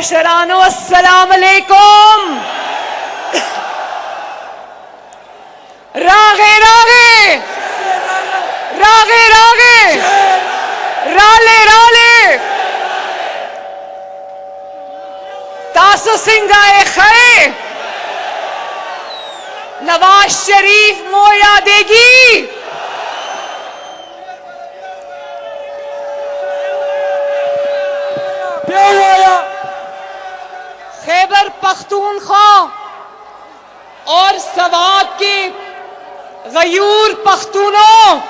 नौशरानो अस्सलाम अलैकुम। रागे रागे रागे रागे राले राले तासु सिंगाए खड़े नवाज शरीफ मोया देगी। खैबर पख्तूनख्वा और सवात के गयूर पख्तूनों,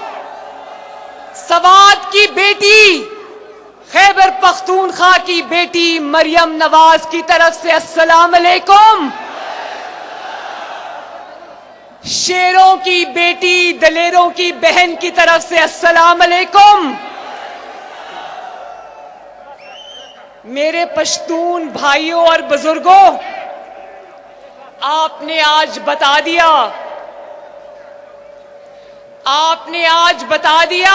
सवात की बेटी खैबर पख्तूनख्वा की बेटी मरियम नवाज की तरफ से अस्सलाम अलैकुम। शेरों की बेटी दलेरों की बहन की तरफ से अस्सलाम अलैकुम। मेरे पश्तून भाइयों और बुजुर्गों, आपने आज बता दिया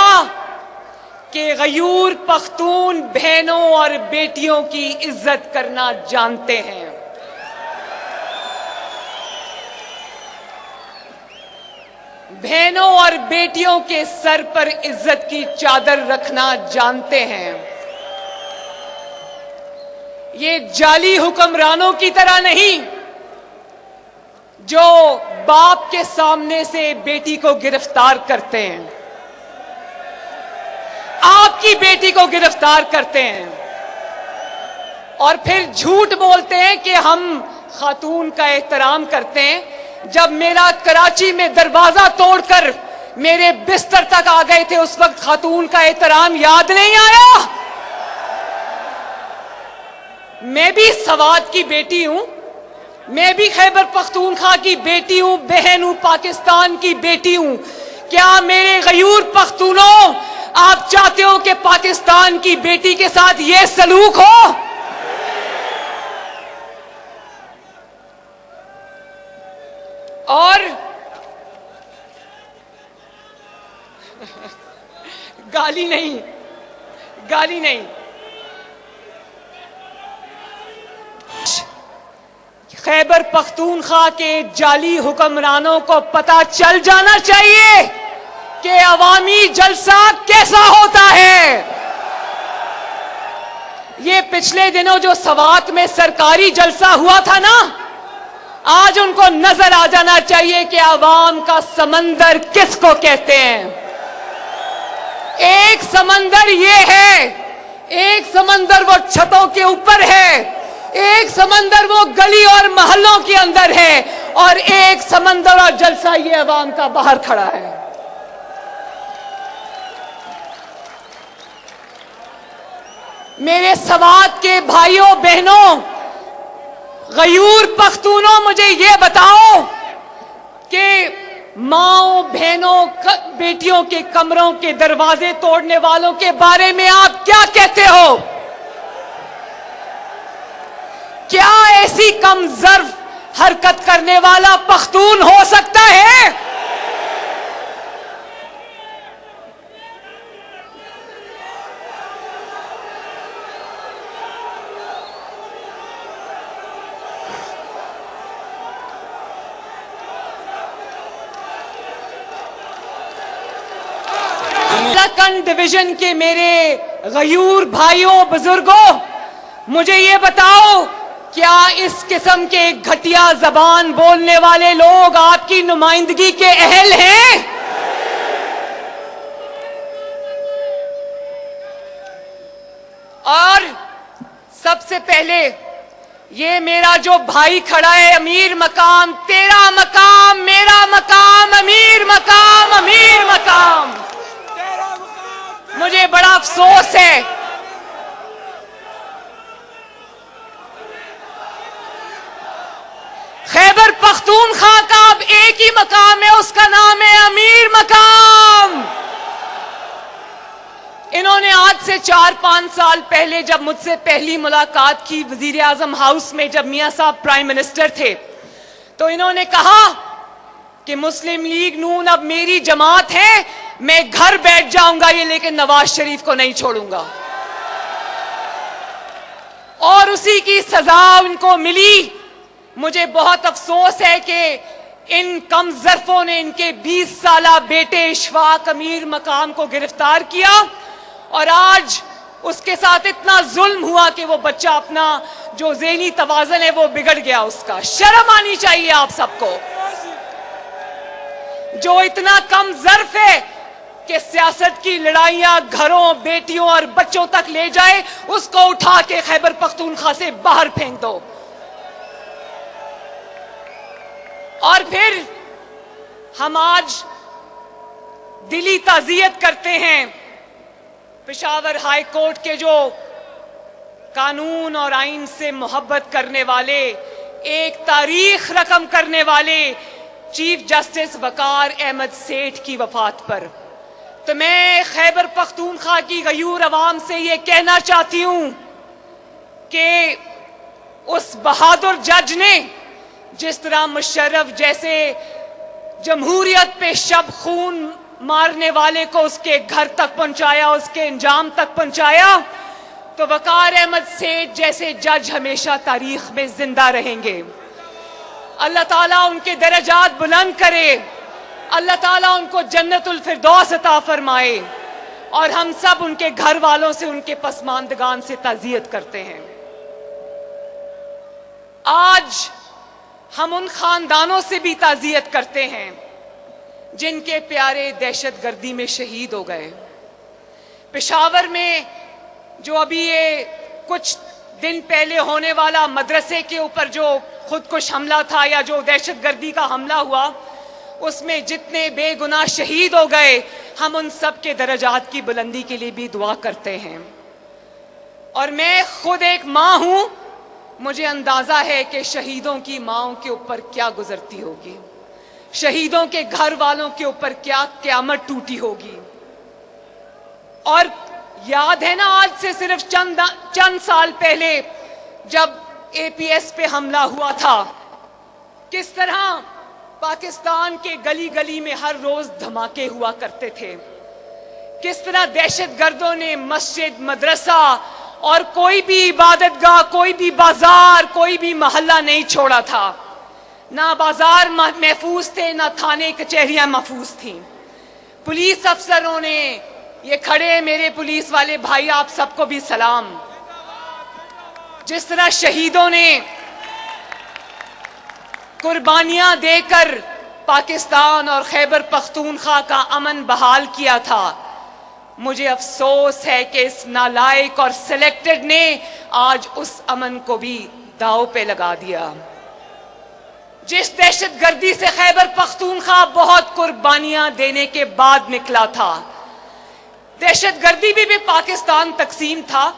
कि गयूर पख्तून बहनों और बेटियों की इज्जत करना जानते हैं। बहनों और बेटियों के सर पर इज्जत की चादर रखना जानते हैं। ये जाली हुक्मरानों की तरह नहीं जो बाप के सामने से बेटी को गिरफ्तार करते हैं, आपकी बेटी को गिरफ्तार करते हैं और फिर झूठ बोलते हैं कि हम खातून का एहतराम करते हैं। जब मेरा कराची में दरवाजा तोड़कर मेरे बिस्तर तक आ गए थे, उस वक्त खातून का एहतराम याद नहीं आया? मैं भी सवात की बेटी हूं, मैं भी खैबर पख्तूनख्वा की बेटी हूं, बहन हूं, पाकिस्तान की बेटी हूं। क्या मेरे गयूर पख्तूनों, आप चाहते हो कि पाकिस्तान की बेटी के साथ यह सलूक हो? और गाली नहीं, गाली नहीं। खैबर पख्तूनख्वा के जाली हुक्मरानों को पता चल जाना चाहिए कि अवामी जलसा कैसा होता है। ये पिछले दिनों जो सवात में सरकारी जलसा हुआ था ना, आज उनको नजर आ जाना चाहिए कि अवाम का समंदर किसको कहते हैं। एक समंदर ये है, एक समंदर वो छतों के ऊपर है, एक समंदर वो गली और मोहल्लों के अंदर है, और एक समंदर और जलसा ये अवाम का बाहर खड़ा है। मेरे सवात के भाइयों बहनों, गयूर पख्तूनों, मुझे ये बताओ कि माओ बहनों बेटियों के कमरों के दरवाजे तोड़ने वालों के बारे में आप क्या कहते हो? क्या ऐसी कमजर्फ हरकत करने वाला पख्तून हो सकता है? लखन डिवीजन के मेरे गयूर भाइयों बुजुर्गों, मुझे ये बताओ, क्या इस किस्म के घटिया जबान बोलने वाले लोग आपकी नुमाइंदगी के अहल हैं? और सबसे पहले ये मेरा जो भाई खड़ा है, अमीर मकाम, तेरा मकाम, मेरा मकाम, अमीर मकाम, अमीर मकाम, मुझे बड़ा अफसोस है खैबर पख्तूनख्वा का अब एक ही मकाम है, उसका नाम है अमीर मकाम। इन्होंने आज से 4-5 साल पहले जब मुझसे पहली मुलाकात की वजीर आजम हाउस में, जब मियां साहब प्राइम मिनिस्टर थे, तो इन्होंने कहा कि मुस्लिम लीग नून अब मेरी जमात है, मैं घर बैठ जाऊंगा ये, लेकिन नवाज शरीफ को नहीं छोड़ूंगा। اور اسی کی سزا ان کو ملی. مجھے بہت افسوس ہے کہ ان کم ظرفوں نے ان کے 20 سالہ بیٹے اشفاق امیر مقام کو گرفتار کیا اور آج اس کے ساتھ اتنا ظلم ہوا کہ وہ بچہ اپنا جو ذہنی توازن ہے وہ بگڑ گیا. اس کا شرم آنی چاہیے آپ سب کو. جو اتنا کم ظرف ہے کہ سیاست کی لڑائیاں گھروں بیٹیوں اور بچوں تک لے جائے, اس کو اٹھا کے خیبر پختونخوا سے باہر پھینک دو. اور پھر ہم آج دلی تعزیت کرتے ہیں پشاور ہائی کورٹ کے جو قانون اور آئین سے محبت کرنے والے, ایک تاریخ رقم کرنے والے چیف جسٹس وقار احمد سیٹھ کی وفات پر. تو میں خیبر پختونخوا کی غیور عوام سے یہ کہنا چاہتی ہوں کہ اس بہادر جج نے جس طرح مشرف جیسے جمہوریت پہ شب خون مارنے والے کو اس کے گھر تک پہنچایا, اس کے انجام تک پہنچایا, تو وقار احمد سیٹھ جیسے جج ہمیشہ تاریخ میں زندہ رہیں گے. اللہ تعالیٰ ان کے درجات بلند کرے, اللہ تعالیٰ ان کو جنت الفردوس عطا فرمائے, اور ہم سب ان کے گھر والوں سے, ان کے پسماندگان سے تعزیت کرتے ہیں. آج ہم ان خاندانوں سے بھی تعزیت کرتے ہیں جن کے پیارے دہشت گردی میں شہید ہو گئے. پشاور میں جو ابھی یہ کچھ دن پہلے ہونے والا مدرسے کے اوپر جو خودکش حملہ تھا یا جو دہشت گردی کا حملہ ہوا, اس میں جتنے بے گناہ شہید ہو گئے, ہم ان سب کے درجات کی بلندی کے لیے بھی دعا کرتے ہیں. اور میں خود ایک ماں ہوں, مجھے اندازہ ہے کہ شہیدوں کی ماؤں کے اوپر کیا گزرتی ہوگی, شہیدوں کے گھر والوں کے اوپر کیا قیامت ٹوٹی ہوگی. اور یاد ہے نا, آج سے صرف چند سال پہلے جب اے پی ایس پہ حملہ ہوا تھا, کس طرح پاکستان کے گلی گلی میں ہر روز دھماکے ہوا کرتے تھے, کس طرح دہشت گردوں نے مسجد, مدرسہ اور کوئی بھی عبادت گاہ, کوئی بھی بازار, کوئی بھی محلہ نہیں چھوڑا تھا. نہ بازار محفوظ تھے, نہ تھانے کچہریاں محفوظ تھیں. پولیس افسروں نے, یہ کھڑے میرے پولیس والے بھائی, آپ سب کو بھی سلام, جس طرح شہیدوں نے قربانیاں دے کر پاکستان اور خیبر پختونخوا کا امن بحال کیا تھا, مجھے افسوس ہے کہ اس نالائق اور سلیکٹڈ نے آج اس امن کو بھی داؤ پہ لگا دیا. جس دہشت گردی سے خیبر پختونخوا بہت قربانیاں دینے کے بعد نکلا تھا, دہشت گردی بھی پاکستان تقسیم تھا.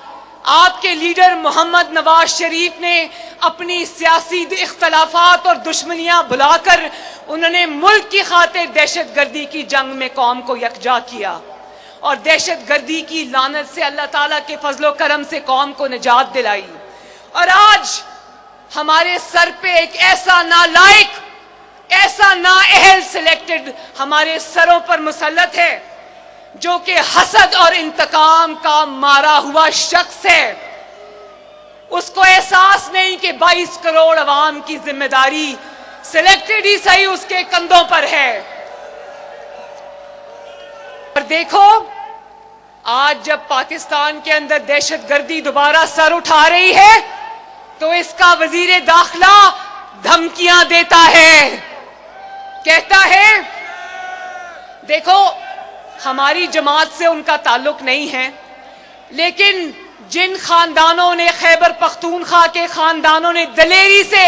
آپ کے لیڈر محمد نواز شریف نے اپنی سیاسی اختلافات اور دشمنیاں بھلا کر انہوں نے ملک کی خاطر دہشت گردی کی جنگ میں قوم کو یکجا کیا, اور دہشت گردی کی لعنت سے اللہ تعالیٰ کے فضل و کرم سے قوم کو نجات دلائی. اور آج ہمارے سر پہ ایک ایسا نالائق, ایسا نااہل سلیکٹڈ ہمارے سروں پر مسلط ہے جو کہ حسد اور انتقام کا مارا ہوا شخص ہے. اس کو احساس نہیں کہ 22 کروڑ عوام کی ذمہ داری سلیکٹڈ ہی صحیح اس کے کندھوں پر ہے. اور دیکھو, آج جب پاکستان کے اندر دہشت گردی دوبارہ سر اٹھا رہی ہے تو اس کا وزیر داخلہ دھمکیاں دیتا ہے, کہتا ہے دیکھو ہماری جماعت سے ان کا تعلق نہیں ہے, لیکن جن خاندانوں نے, خیبر پختونخوا کے خاندانوں نے دلیری سے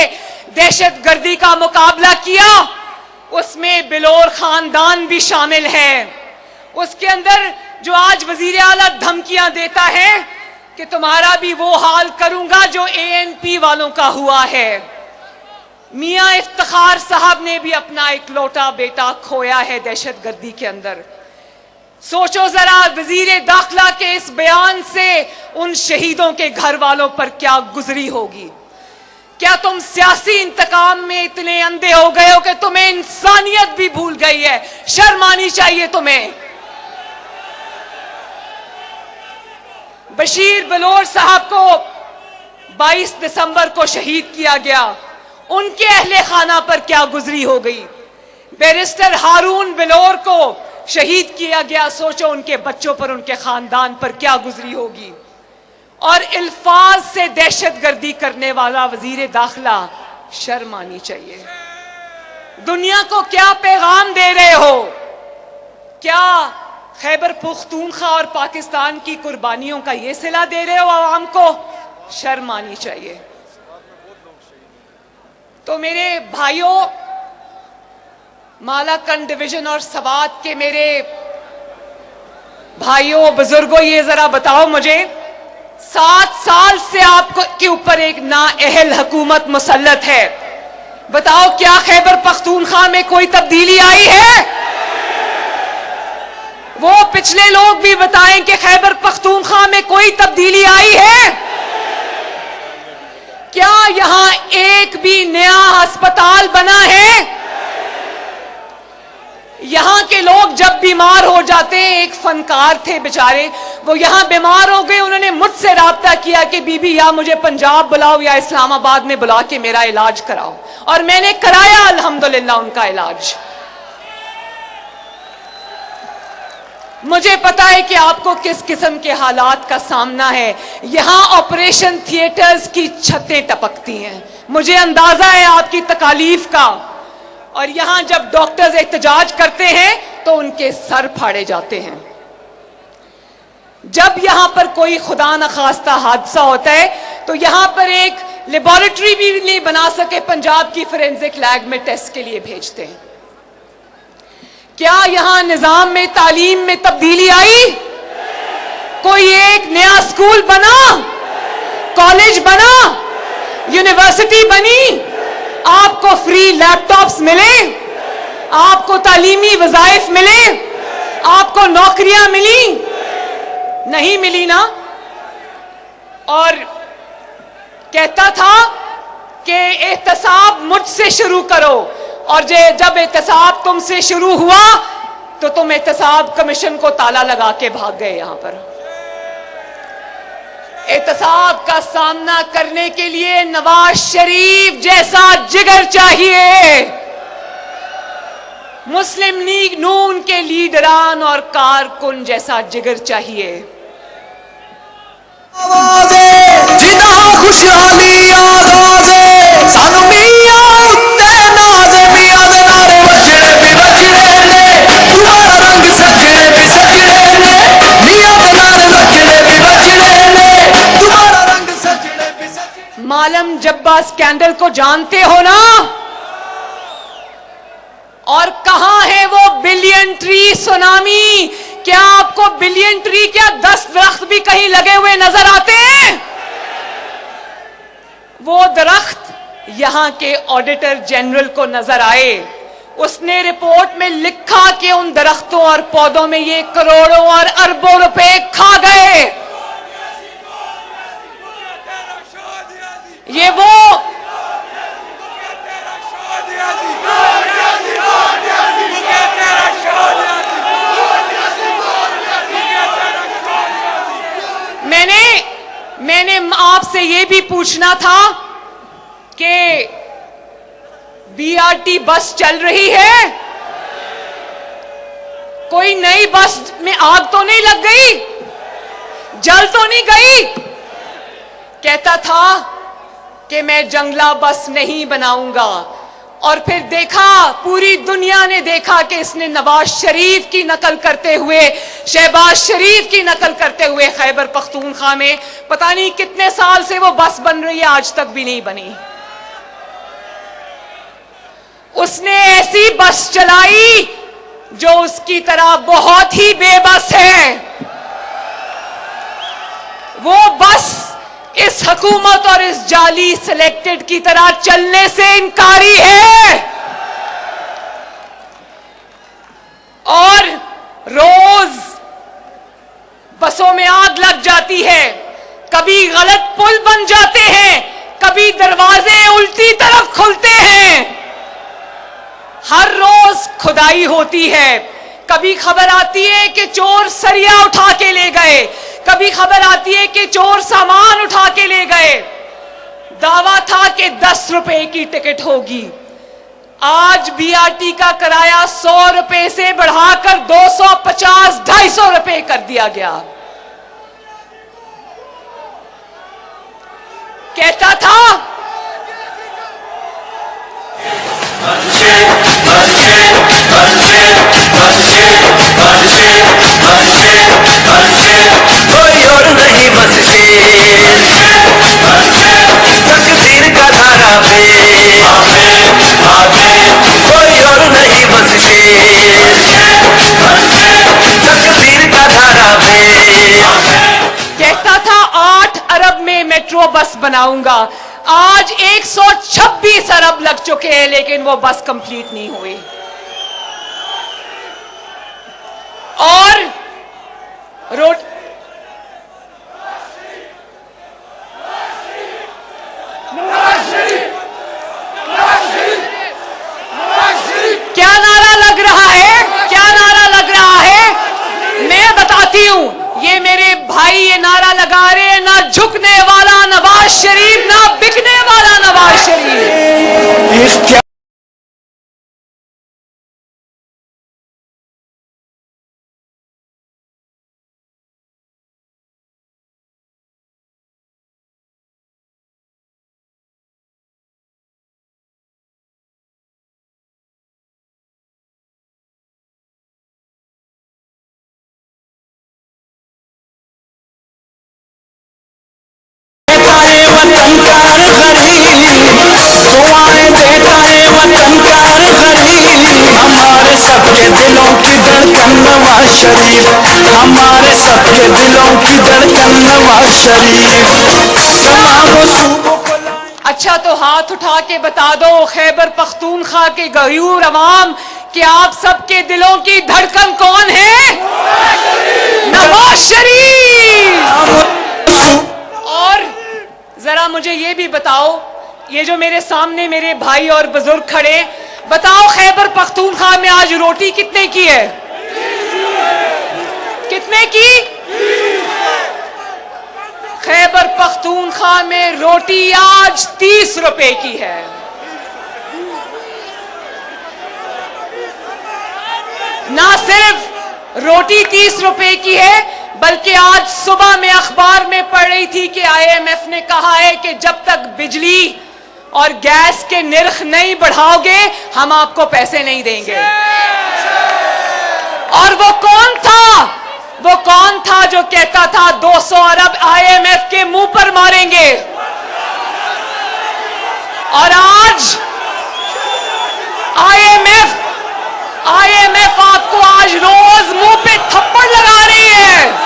دہشت گردی کا مقابلہ کیا, اس میں بلور خاندان بھی شامل ہے. اس کے اندر جو آج وزیر اعلیٰ دھمکیاں دیتا ہے کہ تمہارا بھی وہ حال کروں گا جو ANP والوں کا ہوا ہے. میاں افتخار صاحب نے بھی اپنا ایک لوٹا بیٹا کھویا ہے دہشت گردی کے اندر. سوچو ذرا وزیر داخلہ کے اس بیان سے ان شہیدوں کے گھر والوں پر کیا گزری ہوگی. کیا تم سیاسی انتقام میں اتنے اندھے ہو گئے ہو کہ تمہیں انسانیت بھی بھول گئی ہے؟ شرم آنی چاہیے تمہیں. بشیر بلور صاحب کو 22 दिसंबर को शहीद किया गया, उनके अहले खाना पर क्या गुजरी हो गई। बैरिस्टर हारून बिलोर को शहीद किया गया, सोचो उनके बच्चों पर, उनके खानदान पर क्या गुजरी होगी। और अल्फाज से दहशतगर्दी करने वाला वजीर दाखिला, शर्म आनी चाहिए। दुनिया को क्या पैगाम दे रहे हो? क्या खैबर पुख्तूनख्वा और पाकिस्तान की कुर्बानियों का ये सिला दे रहे हो आवाम को? शर्म आनी चाहिए। तो मेरे भाइयों, मालाकंड डिवीजन और सवात के मेरे भाइयों बुजुर्गों, ये जरा बताओ मुझे, 7 साल से आपको के ऊपर एक नाअहल हुकूमत मुसल्लत है, बताओ क्या खैबर पख्तूनख्वा में कोई तब्दीली आई है? वो पिछले लोग भी बताएं कि खैबर पख्तूनख्वा में कोई तब्दीली आई है? क्या यहां एक भी नया अस्पताल बना है? यहां के लोग जब बीमार हो जाते हैं, एक फनकार थे बेचारे, वो यहां बीमार हो गए, उन्होंने मुझसे राब्ता किया कि बीबी या मुझे पंजाब बुलाओ या इस्लामाबाद में बुला के मेरा इलाज कराओ, और मैंने कराया अल्हम्दुलिल्लाह उनका इलाज। मुझे पता है कि आपको किस किस्म के हालात का सामना है। यहां ऑपरेशन थिएटर्स की छतें टपकती हैं, मुझे अंदाजा है आपकी तकालीफ का। और यहां जब डॉक्टर्स एहतजाज करते हैं तो उनके सर फाड़े जाते हैं। जब यहां पर कोई खुदा न खास्ता हादसा होता है तो यहां पर एक लेबोरेटरी भी नहीं बना सके, पंजाब की फोरेंसिक लैब में टेस्ट के लिए भेजते हैं। क्या यहां निजाम में तालीम में तब्दीली आई? कोई एक नया स्कूल बना, कॉलेज बना, यूनिवर्सिटी बनी, आपको फ्री लैपटॉप्स मिले, आपको तालीमी वज़ाइफ मिले, आपको नौकरियां मिली? नहीं मिली ना। और कहता था कि एहतसाब मुझसे शुरू करो, और जब एहतसाब तुमसे शुरू हुआ तो तुम एहतसाब कमीशन को ताला लगा के भाग गए। यहां पर एहतसाब का सामना करने के लिए नवाज शरीफ जैसा जिगर चाहिए, मुस्लिम लीग नून के लीडरान और कारकुन जैसा जिगर चाहिए। खुशहाली आगाज़े सानू मियां उत्ते नाज़े मियां दे नारे वजड़े भी वजड़े ने, तुम्हारा रंग सजड़े भी सजड़े ने, मियां दे नारे वजड़े भी वजड़े ने, तुम्हारा रंग सजड़े भी सजड़े। मालम जब्बा स्कैंडल को जानते हो ना? और कहां है वो बिलियन ट्री सुनामी? क्या आपको बिलियन ट्री क्या 10 दरख्त भी कहीं लगे हुए नजर आते हैं? वो दरख्त यहां के ऑडिटर जनरल को नजर आए, उसने रिपोर्ट में लिखा कि उन दरख्तों और पौधों में ये करोड़ों और अरबों रुपए खा गए। ये वो मैंने आपसे ये भी पूछना था कि बीआरटी बस चल रही है, कोई नई बस में आग तो नहीं लग गई, जल तो नहीं गई? कहता था कि मैं जंगला बस नहीं बनाऊंगा, और फिर देखा, पूरी दुनिया ने देखा कि इसने नवाज शरीफ की नकल करते हुए, शहबाज शरीफ की नकल करते हुए खैबर पख्तूनख्वा में पता नहीं कितने साल से वो बस बन रही है, आज तक भी नहीं बनी। उसने ऐसी बस चलाई जो उसकी तरह बहुत ही बेबस है। वो बस इस हुकूमत और इस जाली सिलेक्टेड की तरह चलने से इनकारी है, और रोज बसों में आग लग जाती है, कभी गलत पुल बन जाते हैं, कभी दरवाजे उल्टी तरफ खुलते हैं, हर रोज खुदाई होती है। कभी खबर आती है कि चोर सरिया उठा के ले गए, कभी खबर आती है कि चोर सामान उठा के ले गए। दावा था कि 10 रुपए की टिकट होगी, आज बीआरटी का किराया 100 रुपए से बढ़ाकर 250-250 रुपए कर दिया गया। कहता था कोई और नहीं बस तकदीर का धारा पे, कोई और नहीं बस तकदीर का धारा पे। कहता था 8 अरब में मेट्रो बस बनाऊंगा, आज 126 अरब लग चुके हैं लेकिन वो बस कंप्लीट नहीं हुई। और रोड क्या नारा लग रहा है, क्या नारा लग रहा है, मैं बताती हूं। ये मेरे भाई ये नारा लगा रहे हैं, ना झुकने वाला नवाज शरीफ, ना बिकने वाला नवाज शरीफ। दुआएं देता है वतन प्यार गरीब, हमारे सबके दिलों की धड़कन नवाज शरीफ, हमारे सबके दिलों की धड़कन नवाज शरीफ। अच्छा तो हाथ उठा के बता दो खैबर पख्तूनख्वा के गयूर अवाम कि आप सबके दिलों की धड़कन कौन है? नवाज शरीफ। और जरा मुझे ये भी बताओ, ये जो मेरे सामने मेरे भाई और बुजुर्ग खड़े, बताओ खैबर पख्तूनख्वा में आज रोटी कितने की है? कितने की? खैबर पख्तूनख्वा में रोटी आज 30 रुपए की है। ना सिर्फ रोटी 30 रुपए की है, बल्कि आज सुबह में अखबार में पढ़ रही थी कि आईएमएफ ने कहा है कि जब तक बिजली और गैस के निर्ख नहीं बढ़ाओगे हम आपको पैसे नहीं देंगे। और वो कौन था जो कहता था 200 अरब आईएमएफ के मुंह पर मारेंगे? और आज आईएमएफ आपको आज रोज मुंह पे थप्पड़ लगा रही है।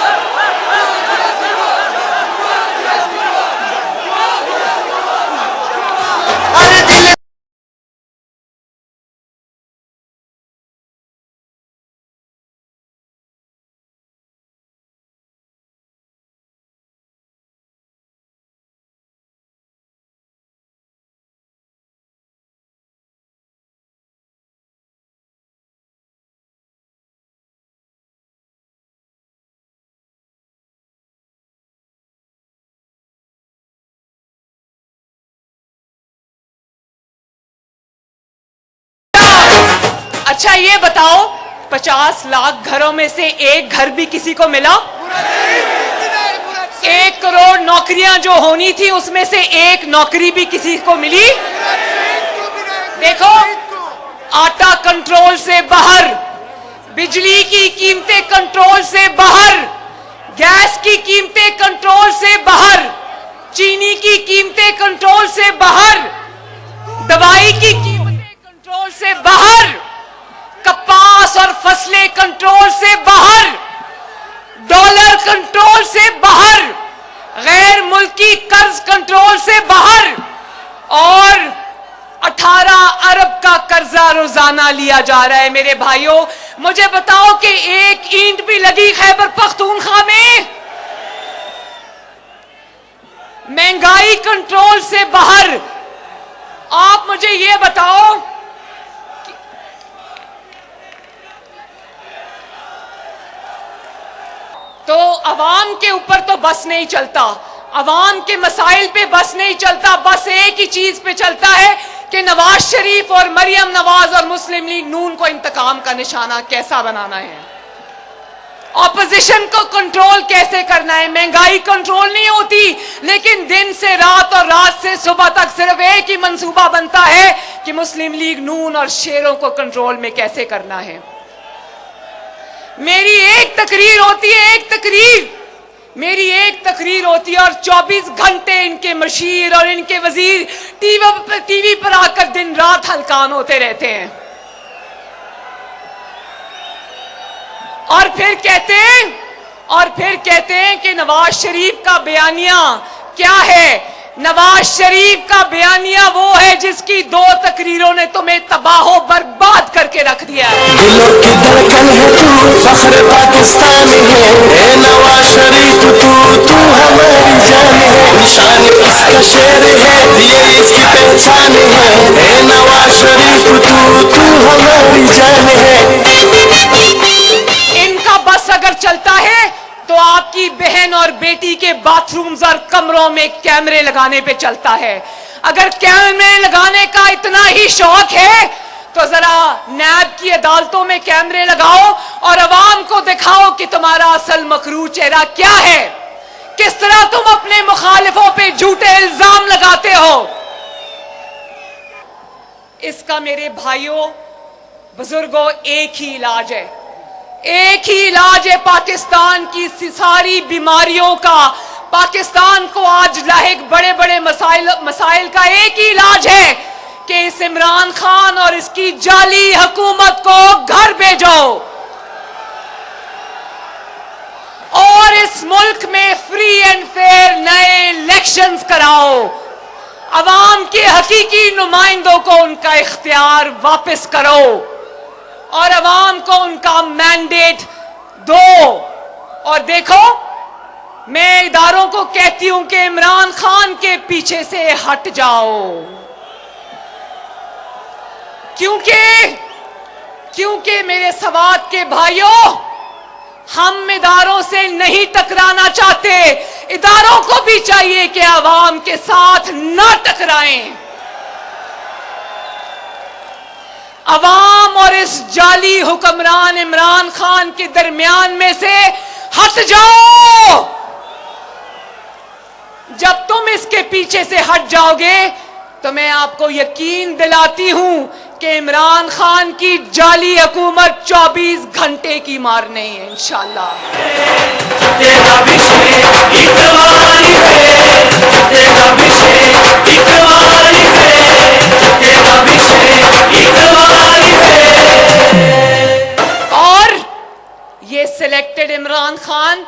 अच्छा ये बताओ 50 लाख घरों में से एक घर भी किसी को मिला? 1 करोड़ नौकरियां जो होनी थी उसमें से एक नौकरी भी किसी को मिली? देखो, आटा कंट्रोल से बाहर, बिजली की कीमतें कंट्रोल से बाहर, गैस की कीमतें कंट्रोल से बाहर, चीनी की कीमतें कंट्रोल से बाहर, दवाई की कीमतें कंट्रोल से बाहर, कपास और फसलें कंट्रोल से बाहर, डॉलर कंट्रोल से बाहर, गैर मुल्की कर्ज कंट्रोल से बाहर, और 18 अरब का कर्जा रोजाना लिया जा रहा है। मेरे भाइयों, मुझे बताओ कि एक ईंट भी लगी खैबर पख्तूनख्वा में? महंगाई कंट्रोल से बाहर। आप मुझे ये बताओ, तो अवाम के ऊपर तो बस नहीं चलता, عوام کے مسائل پہ بس نہیں چلتا، بس ایک ہی چیز پہ چلتا ہے کہ نواز شریف اور مریم نواز اور مسلم لیگ نون کو انتقام کا نشانہ کیسا بنانا ہے، اپوزیشن کو کنٹرول کیسے کرنا ہے۔ مہنگائی کنٹرول نہیں ہوتی، لیکن دن سے رات اور رات سے صبح تک صرف ایک ہی منصوبہ بنتا ہے کہ مسلم لیگ نون اور شیروں کو کنٹرول میں کیسے کرنا ہے۔ میری ایک تقریر ہوتی ہے اور 24 گھنٹے ان کے مشیر اور ان کے وزیر ٹی وی پر آ کر دن رات ہلکان ہوتے رہتے ہیں، اور پھر کہتے ہیں کہ نواز شریف کا بیانیہ کیا ہے۔ نواز شریف کا بیانیہ وہ ہے جس کی 2 تقریروں نے تمہیں تباہ و برباد کر کے رکھ دیا ہے۔ دلوں کی دھڑکن ہے تو، فخر پاکستانی ہے، اے نواز شریف تو ہماری جان ہے، نشان اس کا شعر ہے، یہ اس کی پہچان ہے، اے نواز شریف تو ہماری جان ہے۔ ان کا بس اگر چلتا ہے تو آپ کی بہن اور بیٹی کے باتھ رومز اور کمروں میں کیمرے لگانے پہ چلتا ہے۔ اگر کیمرے لگانے کا اتنا ہی شوق ہے تو ذرا نیب کی عدالتوں میں کیمرے لگاؤ اور عوام کو دکھاؤ کہ تمہارا اصل مکروہ چہرہ کیا ہے، کس طرح تم اپنے مخالفوں پہ جھوٹے الزام لگاتے ہو۔ اس کا میرے بھائیوں بزرگوں ایک ہی علاج ہے، پاکستان کی ساری بیماریوں کا، پاکستان کو آج لاحق بڑے بڑے مسائل کا ایک ہی علاج ہے کہ اس عمران خان اور اس کی جعلی حکومت کو گھر بھیجو اور اس ملک میں فری اینڈ فیئر نئے الیکشنز کراؤ، عوام کے حقیقی نمائندوں کو ان کا اختیار واپس کرو اور عوام کو ان کا مینڈیٹ دو۔ اور دیکھو، میں اداروں کو کہتی ہوں کہ عمران خان کے پیچھے سے ہٹ جاؤ، کیونکہ میرے سوات کے بھائیوں، ہم اداروں سے نہیں ٹکرانا چاہتے، اداروں کو بھی چاہیے کہ عوام کے ساتھ نہ ٹکرائیں۔ عوام اور اس جعلی حکمران عمران خان کے درمیان میں سے ہٹ جاؤ۔ جب تم اس کے پیچھے سے ہٹ جاؤ گے تو میں آپ کو یقین دلاتی ہوں کہ عمران خان کی جعلی حکومت 24 گھنٹے کی مار نہیں ہے انشاءاللہ۔ تیرا بھی شیر اقبالی ہے، تیرا بھی شیر اقبالی ہے، تیرا بھی شیر اقبالی ہے۔ اور یہ سلیکٹڈ عمران خان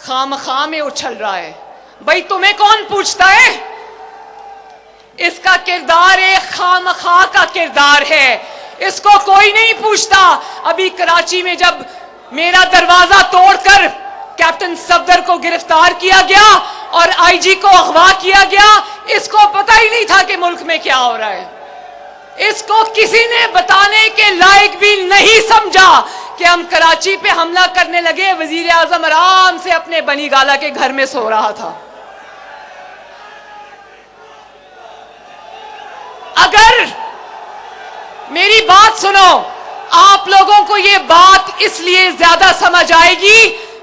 خامخواہ میں اچھل رہا ہے۔ بھائی تمہیں کون پوچھتا ہے؟ اس کا کردار ایک خامخواہ کا کردار ہے، اس کو کوئی نہیں پوچھتا۔ ابھی کراچی میں جب میرا دروازہ توڑ کر کیپٹن صفدر کو گرفتار کیا گیا اور آئی جی کو اغوا کیا گیا، اس کو پتہ ہی نہیں تھا کہ ملک میں کیا ہو رہا ہے۔ اس کو کسی نے بتانے کے لائق بھی نہیں سمجھا کہ ہم کراچی پہ حملہ کرنے لگے، وزیر اعظم آرام سے اپنے بنی گالا کے گھر میں سو رہا تھا۔ اگر میری بات سنو، آپ لوگوں کو یہ بات اس لیے زیادہ سمجھ آئے گی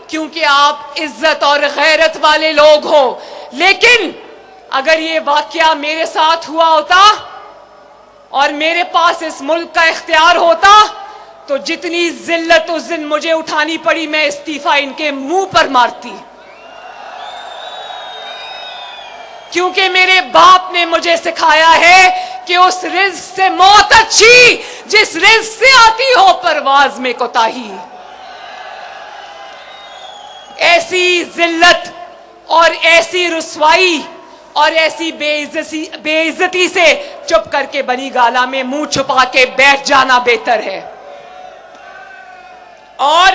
کیونکہ آپ عزت اور غیرت والے لوگ ہو، لیکن اگر یہ واقعہ میرے ساتھ ہوا ہوتا اور میرے پاس اس ملک کا اختیار ہوتا تو جتنی ذلت اس دن مجھے اٹھانی پڑی میں استعفیٰ ان کے منہ پر مارتی، کیونکہ میرے باپ نے مجھے سکھایا ہے کہ اس رزق سے موت اچھی جس رزق سے آتی ہو پرواز میں کوتاہی۔ ایسی ذلت اور ایسی رسوائی اور ایسی بے عزتی سے چپ کر کے بنی گالا میں منہ چھپا کے بیٹھ جانا بہتر ہے۔ اور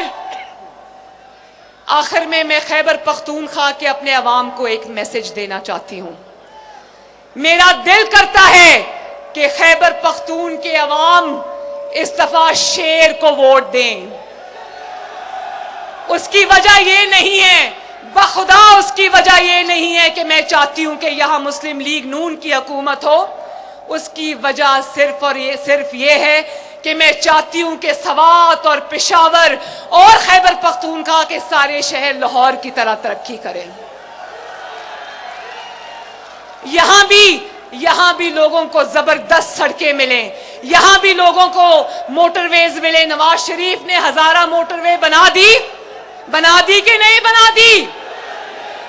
آخر میں خیبر پختونخوا کے اپنے عوام کو ایک میسج دینا چاہتی ہوں۔ میرا دل کرتا ہے کہ خیبر پختون کے عوام اس دفعہ شیر کو ووٹ دیں۔ اس کی وجہ یہ نہیں ہے बखुदा उसकी वजह ये नहीं है कि मैं चाहती हूं कि यहां मुस्लिम लीग नून की हुकूमत हो, उसकी वजह सिर्फ ये है कि मैं चाहती हूं कि सवात और पेशावर और खैबर पख्तूनख्वा के सारे शहर लाहौर की तरह तरक्की करें। यहां भी लोगों को जबरदस्त सड़कें मिलें, यहां भी लोगों को मोटरवेज मिले। नवाज शरीफ ने हजारा मोटरवे बना दी कि नहीं बना दी?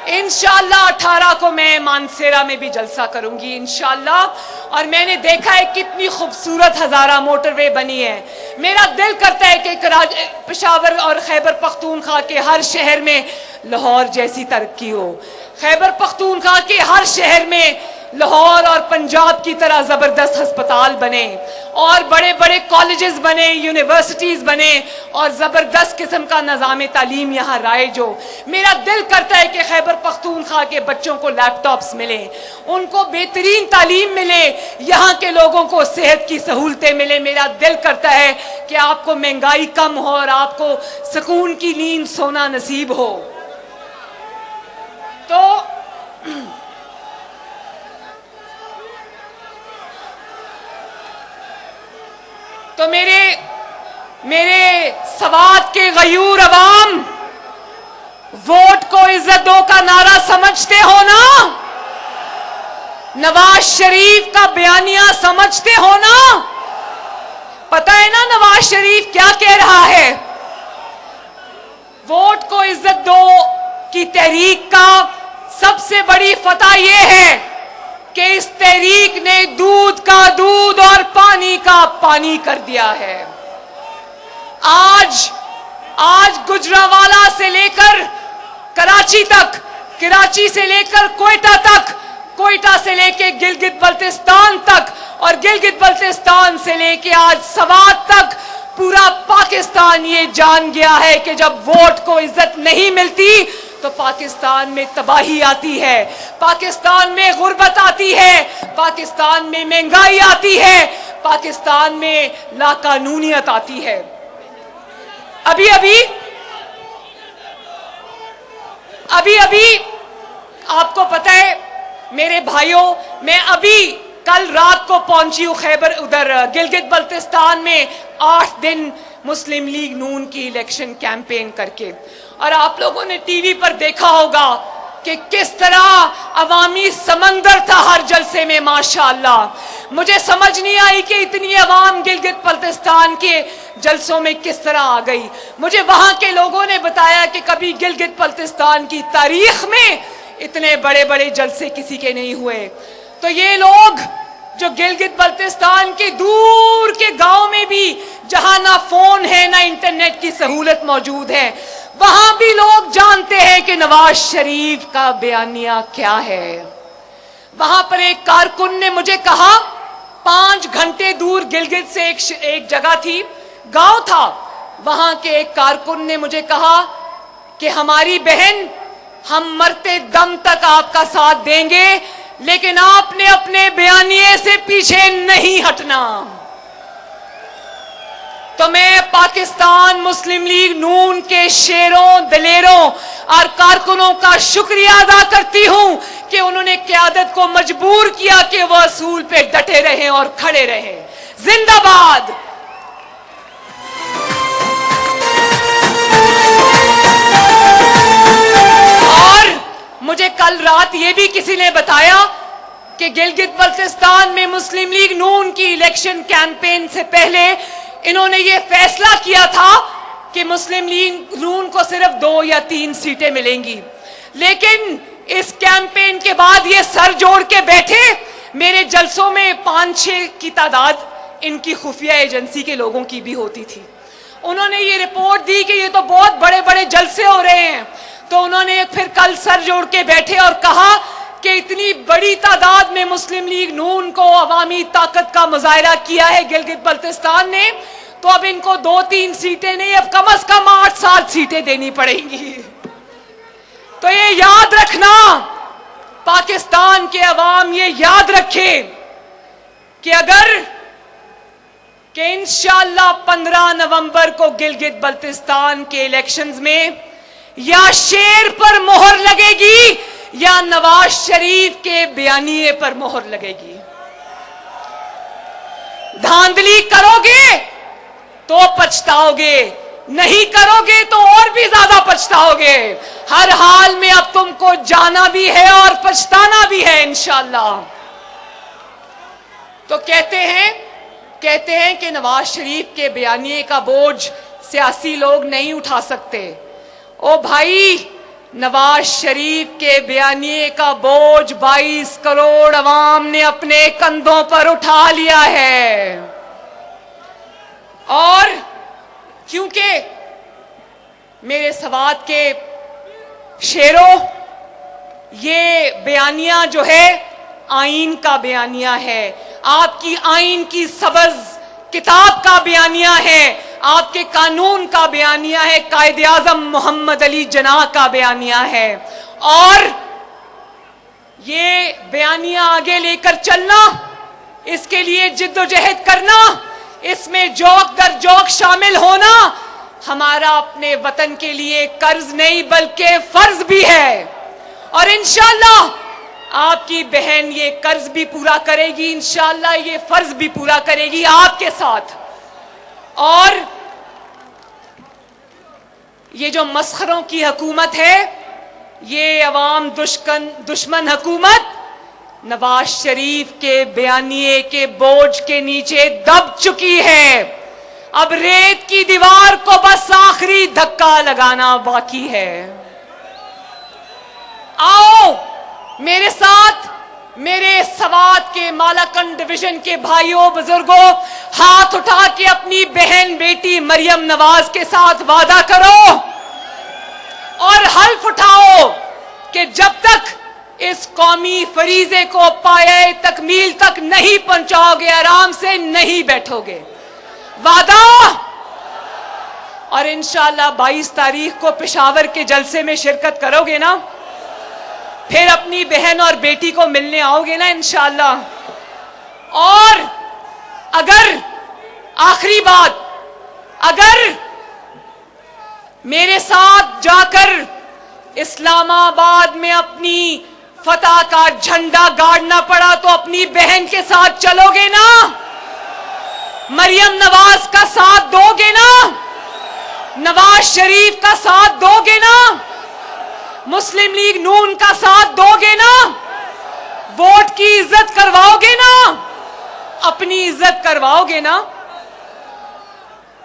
इंशाअल्लाह 18 को मैं मानसेरा में भी जलसा करूंगी इंशाअल्लाह। और मैंने देखा है कितनी खूबसूरत हजारा मोटरवे बनी है। मेरा दिल करता है कि पेशावर और खैबर पख्तूनख्वा के हर शहर में लाहौर जैसी तरक्की हो, खैबर पख्तूनख्वा के हर शहर में लाहौर और पंजाब की तरह जबरदस्त अस्पताल बने और बड़े बड़े कॉलेजेस बने, यूनिवर्सिटीज बने और जबरदस्त किस्म का निज़ाम तालीम यहाँ राइज हो। मेरा दिल करता है कि खैबर पख्तूनख्वा के बच्चों को लैपटॉप्स मिले, उनको बेहतरीन तालीम मिले, यहाँ के लोगों को सेहत की सहूलतें मिले। मेरा दिल करता है कि आपको महंगाई कम हो और आपको सुकून की नींद सोना नसीब हो। तो मेरे सवात के गयूर अवाम, वोट को इज्जत दो का नारा समझते हो ना? नवाज शरीफ का बयानिया समझते हो ना? पता है ना नवाज शरीफ क्या कह रहा है? वोट को इज्जत दो की तहरीक का सबसे बड़ी फतह यह है कि इस तहरीक ने दूध का दूध और पानी का पानी कर दिया है। आज गुजरांवाला से लेकर कराची तक, कराची से लेकर कोयटा तक, कोयटा से लेकर गिलगित बल्तिस्तान तक और गिलगित बल्तिस्तान से लेकर आज सवात तक पूरा पाकिस्तान ये जान गया है कि जब वोट को इज्जत नहीं मिलती तो पाकिस्तान में तबाही आती है, पाकिस्तान में गुर्बत आती है, पाकिस्तान में महंगाई आती है, पाकिस्तान में लाकानूनियत आती है। अभी आपको पता है मेरे भाइयों, मैं अभी कल रात को पहुंची हूं खैबर उधर गिलगित बल्तिस्तान में 8 दिन मुस्लिम लीग नून की इलेक्शन कैंपेन करके। और आप लोगों ने टीवी पर देखा होगा कि किस तरह अवामी समंदर था हर जलसे में। माशाअल्लाह मुझे समझ नहीं आई कि इतनी अवाम गिलगित बल्तिस्तान के जलसों में किस तरह आ गई। मुझे वहां के लोगों ने बताया कि कभी गिलगित बल्तिस्तान की तारीख में इतने बड़े बड़े जलसे किसी के नहीं हुए। तो ये लोग जो गिलगित बल्तिस्तान के दूर के गांव में भी, जहां ना फोन है ना इंटरनेट की सहूलत मौजूद है, वहां भी लोग जानते हैं कि नवाज शरीफ का बयानिया क्या है। वहां पर एक कारकुन ने मुझे कहा, 5 घंटे दूर गिलगित से एक जगह थी, गांव था, वहां के एक कारकुन ने मुझे कहा कि हमारी बहन, हम मरते दम तक आपका साथ देंगे, लेकिन आपने अपने बयानिए से पीछे नहीं हटना। तो मैं पाकिस्तान मुस्लिम लीग नून के शेरों, दलेरों और कारकुनों का शुक्रिया अदा करती हूं कि उन्होंने क़यादत को मजबूर किया कि वह असूल पे डटे रहे और खड़े रहे। जिंदाबाद। और मुझे कल रात ये भी किसी ने बताया कि गिलगित बल्तिस्तान में मुस्लिम लीग नून की इलेक्शन कैंपेन से पहले इन्होंने ये फैसला किया था कि मुस्लिम लीग नून को सिर्फ 2 या 3 सीटें मिलेंगी, लेकिन इस कैंपेन के बाद ये सर जोड़ के बैठे। मेरे जलसों में 5-6 की तादाद इनकी खुफिया एजेंसी के लोगों की भी होती थी। उन्होंने ये रिपोर्ट दी कि ये तो बहुत बड़े बड़े जलसे हो रहे हैं। तो उन्होंने फिर कल सर जोड़ के बैठे और कहा कि इतनी बड़ी तादाद में मुस्लिम लीग नून को अवामी ताकत का मुजाहिरा किया है गिलगित बल्तिस्तान ने, तो अब इनको 2-3 सीटें नहीं, अब कम से कम 8-7 सीटें देनी पड़ेंगी। तो ये याद रखना, पाकिस्तान के अवाम ये याद रखे कि अगर कि इंशाअल्लाह 15 नवंबर को गिलगित बल्तिस्तान के इलेक्शंस में یا شیر پر مہر لگے گی یا نواز شریف کے بیانیے پر مہر لگے گی. دھاندلی کرو گے تو پچھتاؤ گے, نہیں کرو گے تو اور بھی زیادہ پچھتاؤ گے. ہر حال میں اب تم کو جانا بھی ہے اور پچھتانا بھی ہے انشاءاللہ. تو کہتے ہیں کہ نواز شریف کے بیانیے کا بوجھ سیاسی لوگ نہیں اٹھا سکتے. او بھائی, نواز شریف کے بیانیے کا بوجھ 22 کروڑ عوام نے اپنے کندھوں پر اٹھا لیا ہے. اور کیونکہ میرے سوات کے شیروں, یہ بیانیہ جو ہے آئین کا بیانیہ ہے, آپ کی آئین کی سبز کتاب کا بیانیہ ہے, آپ کے قانون کا بیانیہ ہے, قائد اعظم محمد علی جناح کا بیانیہ ہے. اور یہ بیانیہ آگے لے کر چلنا, اس کے لیے جد و جہد کرنا, اس میں جوک در جوک شامل ہونا ہمارا اپنے وطن کے لیے قرض نہیں بلکہ فرض بھی ہے. اور انشاءاللہ آپ کی بہن یہ قرض بھی پورا کرے گی, انشاءاللہ یہ فرض بھی پورا کرے گی آپ کے ساتھ. اور یہ جو مسخروں کی حکومت ہے, یہ عوام دشمن حکومت نواز شریف کے بیانیے کے بوجھ کے نیچے دب چکی ہے. اب ریت کی دیوار کو بس آخری دھکا لگانا باقی ہے. آؤ میرے ساتھ, میرے سوات کے مالاکنڈ ڈویژن کے بھائیوں بزرگوں, ہاتھ اٹھا کے اپنی بہن بیٹی مریم نواز کے ساتھ وعدہ کرو اور حلف اٹھاؤ کہ جب تک اس قومی فریضے کو پایۂ تکمیل تک نہیں پہنچاؤ گے آرام سے نہیں بیٹھو گے. وعدہ. اور انشاءاللہ 22 تاریخ کو پشاور کے جلسے میں شرکت کرو گے نا, پھر اپنی بہن اور بیٹی کو ملنے آؤ گے نا انشاءاللہ. اور اگر آخری بات, اگر میرے ساتھ جا کر اسلام آباد میں اپنی فتح کا جھنڈا گاڑنا پڑا تو اپنی بہن کے ساتھ چلو گے نا, مریم نواز کا ساتھ دو گے نا, نواز شریف کا ساتھ دو گے نا, مسلم لیگ نون کا ساتھ دو گے نا, ووٹ کی عزت کرواؤ گے نا, اپنی عزت کرواؤ گے نا.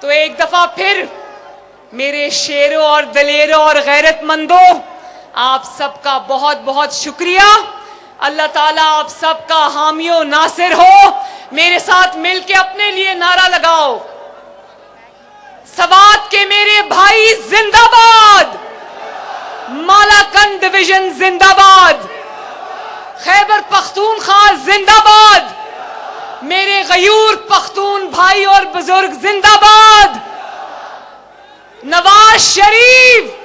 تو ایک دفعہ پھر میرے شیروں اور دلیروں اور غیرت مندوں, آپ سب کا بہت بہت شکریہ. اللہ تعالیٰ آپ سب کا حامی و ناصر ہو. میرے ساتھ مل کے اپنے لیے نعرہ لگاؤ, سوات کے میرے بھائی زندہ باد, مالاکنڈ ڈویژن زندہ باد, خیبر پختونخوا زندہ باد, میرے غیور پختون بھائی اور بزرگ زندہ باد. نواز شریف